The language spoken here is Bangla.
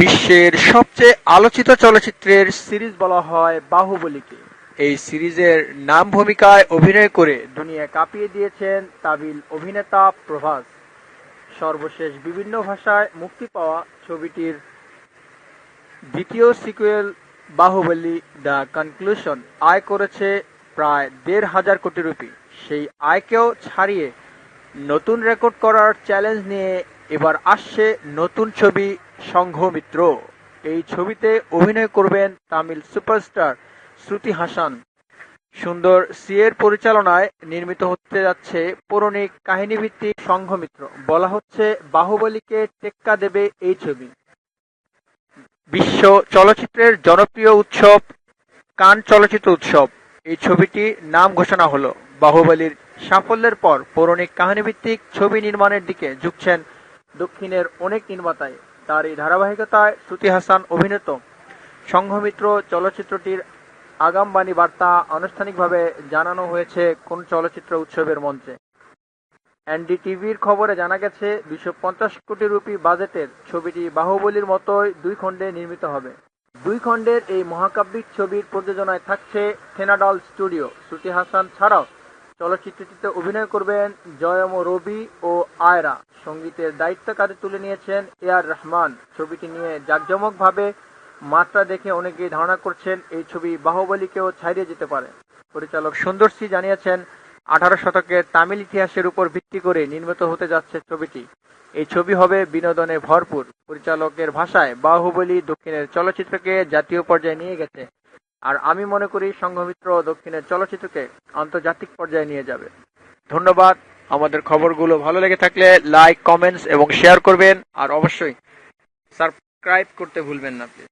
বিশ্বের সবচেয়ে আলোচিত চলচ্চিত্রের সিরিজ বলা হয় বাহুবলীকে। এই সিরিজের নাম ভূমিকায় অভিনয় করে দুনিয়া কাঁপিয়ে দিয়েছেন তামিল অভিনেতা প্রভাস। সর্বশেষ বিভিন্ন ভাষায় মুক্তি পাওয়া ছবিটির দ্বিতীয় সিকুয়েল বাহুবলী দ্য কনক্লুশন আয় করেছে প্রায় ১,৫০০ কোটি রুপি। সেই আয়কেও ছাড়িয়ে নতুন রেকর্ড করার চ্যালেঞ্জ নিয়ে এবার আসছে নতুন ছবি সংঘমিত্র। এই ছবিতে অভিনয় করবেন তামিল সুপারস্টার শ্রুতি হাসান। সুন্দর সি এর পরিচালনায় নির্মিত হতে যাচ্ছে পৌরাণিক কাহিনীভিত্তিক সংঘমিত্র। বলা হচ্ছে বাহুবলীকে টেক্কা দেবে এই ছবি। বিশ্ব চলচ্চিত্রের জনপ্রিয় উৎসব কান চলচ্চিত্র উৎসব এই ছবিটির নাম ঘোষণা হলো। বাহুবলীর সাফল্যের পর পৌরাণিক কাহিনীভিত্তিক ছবি নির্মাণের দিকে ঝুঁকছেন দক্ষিণের অনেক নির্মাতাই। তার এই ধারাবাহিকতায় শ্রুতি হাসান অভিনীত সংঘমিত্র চলচ্চিত্রটির আগামবাণী বার্তা আনুষ্ঠানিকভাবে জানানো হয়েছে কোন চলচ্চিত্র উৎসবের মঞ্চে। এনডিটিভির খবরে জানা গেছে ২৫০ কোটি রুপি বাজেটের ছবিটি বাহুবলীর মতোই ২ খণ্ডে নির্মিত হবে। ২ খণ্ডের এই মহাকাব্যিক ছবির প্রযোজনায় থাকছে থেনাডাল স্টুডিও। শ্রুতি হাসান ছাড়াও চলচ্চিত্রটিতে অভিনয় করবেন জয়ম রবি ও আয়রা। সঙ্গীতের দায়িত্ব কাঁধে তুলে নিয়েছেন এ আর রহমান। ছবিটি নিয়ে জাঁকজমকভাবে মাত্রা দেখে অনেকেই ধারণা করছেন এই ছবি বাহুবলীকেও ছাড়িয়ে যেতে পারে। পরিচালক সুন্দর সি জানিয়েছেন ১৮ শতকের তামিল ইতিহাসের উপর ভিত্তি করে নির্মিত হতে যাচ্ছে ছবিটি। এই ছবি হবে বিনোদনে ভরপুর। পরিচালকের ভাষায় বাহুবলী দক্ষিণের চলচ্চিত্রকে জাতীয় পর্যায়ে নিয়ে গেছে, আর আমি মনে করি সংঘমিত্র দক্ষিণের চলচ্চিত্রকে আন্তর্জাতিক পর্যায়ে নিয়ে যাবে। ধন্যবাদ। আমাদের খবরগুলো ভালো লেগে থাকলে লাইক, কমেন্টস এবং শেয়ার করবেন, আর অবশ্যই সাবস্ক্রাইব করতে ভুলবেন না প্লিজ।